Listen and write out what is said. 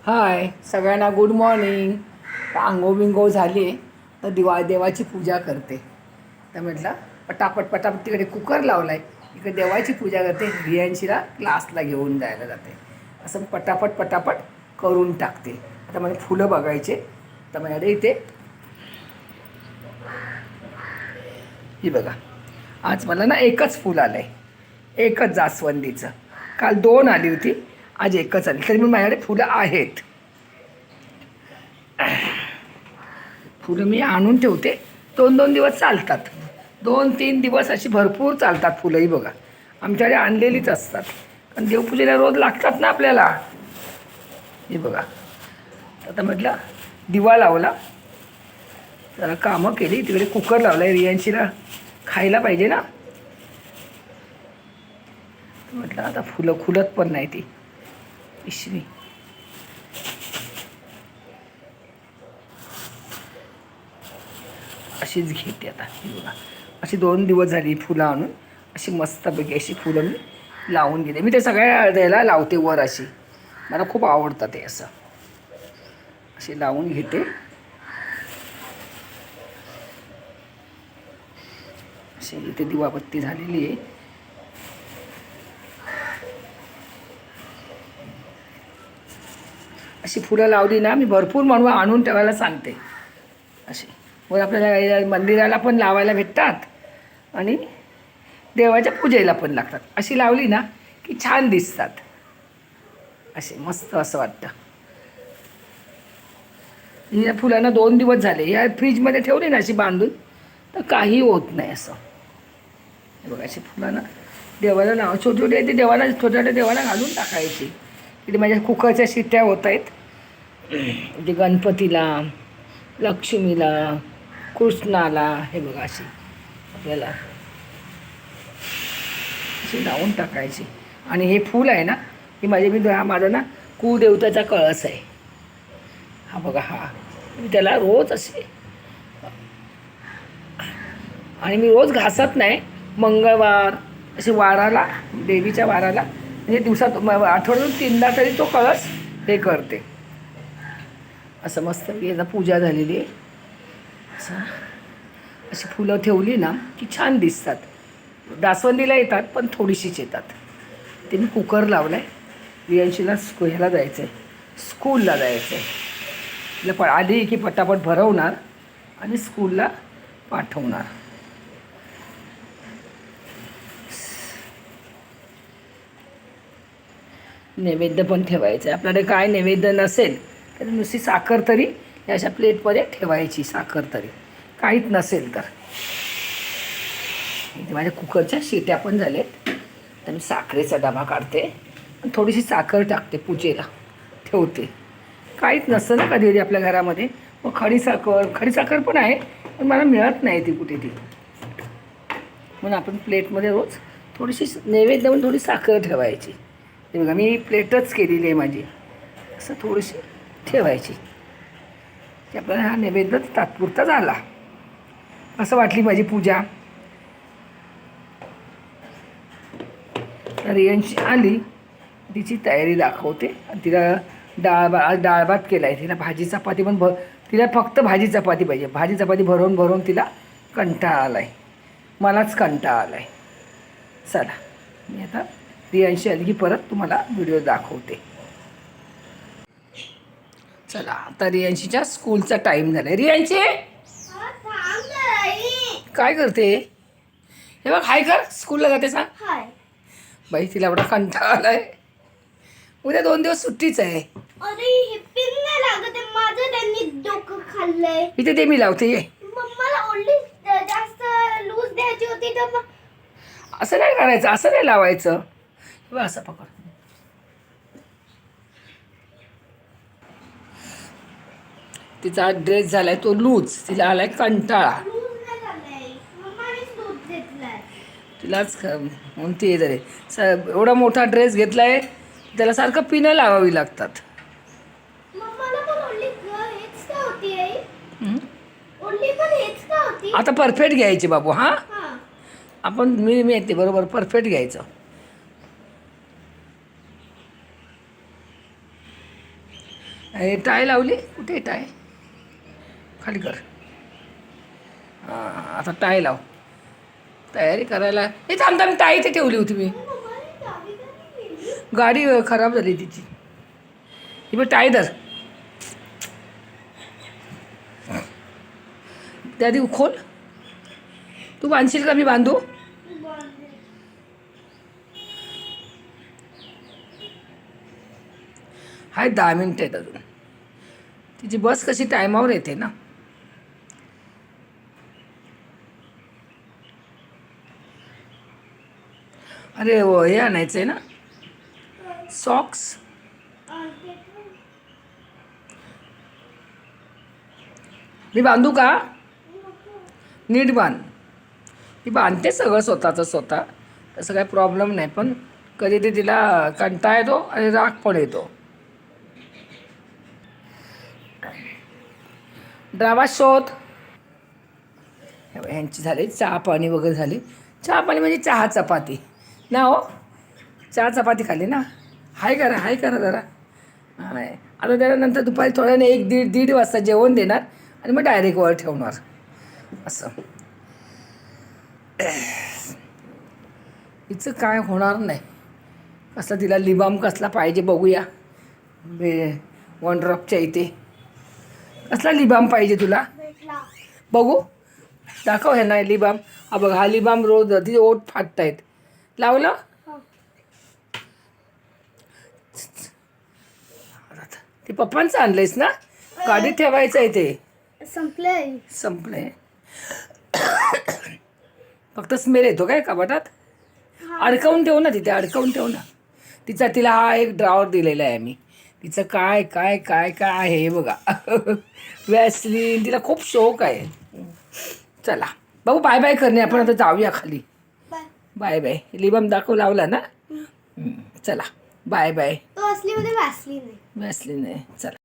हाय सगळ्यांना good morning. आंघोळ बिंघोळ झाली आहे तर देवाची पूजा करते. तर म्हटलं पटापट पटापट तिकडे कुकर लावला आहे, इकडे देवाची पूजा करते. रियांशीला क्लासला घेऊन जायला जाते. असं पटापट पटापट करून टाकते. आता मला फुलं बघायचे. तर माझ्याकडे इथे ही बघा, आज मला ना एकच फुल आलं आहे, एकच जास्वंदीचं. काल 2 आली होती, आज एकच आली. तरी मी माझ्याकडे फुलं आहेत. फुलं मी आणून ठेवते, 2-2 दिवस चालतात. 2-3 दिवस अशी भरपूर चालतात फुलंही बघा. आमच्याकडे आणलेलीच असतात, कारण देवपूजेला रोज लागतात ना आपल्याला. हे बघा, आता म्हटलं दिवा लावला, जरा कामं केली. तिकडे कुकर लावला आहे, रियांशीला खायला पाहिजे ना. म्हटलं आता फुलं खुलत पण नाही ती पिशवी. अशीच घेते आता. ही बघा, अशी 2 दिवस झाली फुलं आणून. अशी मस्तपैकी अशी फुलं मी लावून घेते. मी ते सगळ्या द्यायला लावते वर अशी. मला खूप आवडतं ते असं. अशी लावून घेते. अशी इथे दिवाबत्ती झालेली आहे. अशी फुलं लावली ना, मी भरपूर म्हणून आणून ठेवायला सांगते. अशी वर आपल्याला मंदिराला पण लावायला भेटतात आणि देवाच्या पूजेला पण लागतात. अशी लावली ना की छान दिसतात. असे मस्त असं वाटतं. या फुलांना 2 दिवस झाले, या फ्रीजमध्ये ठेवली ना अशी बांधून तर काही होत नाही असं. हे बघा, अशी फुलांना देवाला लाव, छोटे छोटे ते देवाला, छोट्या छोट्या देवाला घालून टाकायची. इथे माझ्या कुकरच्या शिट्ट्या होत आहेत. ते गणपतीला, लक्ष्मीला, कृष्णाला. हे बघा, अशी आपल्याला अशी लावून टाकायची. आणि हे फूल आहे ना, हे माझा ना कुळदेवताचा कळस आहे. हा बघा, हा मी त्याला रोज असे, आणि मी रोज घासत नाही. मंगळवार असे वाराला, देवीच्या वाराला, म्हणजे दिवसात आठवड्यातून 3दा तरी तो कळस हे करते. असं मस्त याचा पूजा झालेली आहे. असं अशी फुलं ठेवली ना की छान दिसतात. जास्वंदीला येतात पण थोडीशीच येतात. ते मी कुकर लावला आहे. रियांशीला ह्याला जायचं आहे, स्कूलला जायचं आहे. तिला आली की पटापट भरवणार आणि स्कूलला पाठवणार. नैवेद्य पण ठेवायचं आहे. आपल्याकडे काय नैवेद्य नसेल तर नुसती साखर तरी अशा प्लेटमध्ये ठेवायची. साखर तरी काहीच नसेल तर. इथे माझ्या कुकरच्या शिट्या पण झाल्यात. तर मी साखरेचा डबा काढते आणि थोडीशी साखर टाकते, पूजेला ठेवते. काहीच नसतं ना कधी कधी आपल्या घरामध्ये, मग खडीसाखर पण आहे, पण मला मिळत नाही ती कुठे ती. म्हणून आपण प्लेटमध्ये रोज थोडीशी नैवेद्य म्हणून थोडी साखर ठेवायची. हे बघा, मी प्लेटच केलेली आहे माझी. असं थोडीशी ठेवायची की आपल्याला हा नैवेद्य तात्पुरता झाला. असं वाटली माझी पूजा. रियांशी आली, तिची तयारी दाखवते. आणि तिला डाळ भात केला आहे. तिला भाजी चपाती पण तिला फक्त भाजी चपाती पाहिजे. भाजी चपाती भरवून भरवून तिला कंटाळा आला आहे. मलाच कंटाळा आला आहे. चला, मी आता रियांशी आली की परत तुम्हाला व्हिडिओ दाखवते. चला, आता रियांशीच्या स्कूलचा टाईम झाला आहे. रियांशी काय करते? हे बघ, हाय कर. स्कूलला जाते सांग. बाई, तिला एवढा कंटाळा आला आहे. उद्या 2 दिवस सुट्टीच आहे. अरे हे पिन नाही लागत आहे माझं, त्यांनी डोकं खाल्लंय. इथे ते मी लावते. ये, मला ओढली जास्त लूज द्यायची होती तर असं नाही करायचं, असं नाही लावायचं. बघ, असं पकड. तिचा ड्रेस झालाय तो लूज, तिला आलाय कंटाळा. लूज नाही झालंय, मम्मानेच लूज घेतलाय. तिलाच म्हणते जरे एवढा मोठा ड्रेस घेतलाय, त्याला सारखं पिनं लावावी लागतात. मम्माला पण ओढली हेच का होती आई? ओढली पण हेच का होती? आता परफेक्ट घ्यायचे बाबू. हां, हां. आपण मी येते बरोबर, परफेक्ट घ्यायचं. हे टाय लावली कुठे आहे टाय खाली कर हां आता टाय लाव तयारी करायला हे थांबता मी टाय इथे ठेवली होती मी मम्मा ही चावी का नाही गेली? गाडी खराब झाली तिची ही बघ टाय धर त्याआधी खोल तू बांधशील का मी बांधू बांधले. हाय 10 मिनिटं आहेत अजून तिची बस कशी टायमावर येते ना अरे हो हे आणायचं आहे ना सॉक्स आणते का? मी बांधू का नको. नीट बांध मी बांधते सगळं स्वतःचं स्वतः तसं काही प्रॉब्लेम नाही पण कधी ते तिला कंटाळा येतो आणि राग पण येतो ड्रामा शोध ह्यांची झाली चहा पाणी वगैरे झाली चहा पाणी म्हणजे चहा चपाती ना हो चहा चपाती खाल्ली ना हाय करा जरा हाय आता त्यानंतर दुपारी थोड्याने 1-1:30 वाजता जेवण देणार आणि मग डायरेक्ट वर ठेवणार असं हिचं काय होणार नाही कसला तिला लिबाम कसला पाहिजे बघूया वनड्रॉपच्या इथे कसला लिबाम पाहिजे तुला भेटला. बघू दाखव हे नाही लिबाम हा बघ हा लिबाम रोज तिचे ओठ फाटतायत लावलं हो. ते पप्पांचं आणलंयस ना गाडीत ठेवायचं आहे ते संपलंय. संपलंय फक्त स्मेल येतो काय कपाटात अडकवून ठेव ना तिथे अडकवून ठेव ना तिला हा एक ड्रॉवर दिलेला आहे मी तिचं काय काय काय काय आहे हे बघा वॅसलीन तिला खूप शौक आहे चला बघू बाय बाय करणे आपण आता जाऊया खाली बाय. बाय बाय लिबम दाखव लावला ना चला बाय बाय तो असली मध्ये वाचली नाही. वॅसलीन आहे चला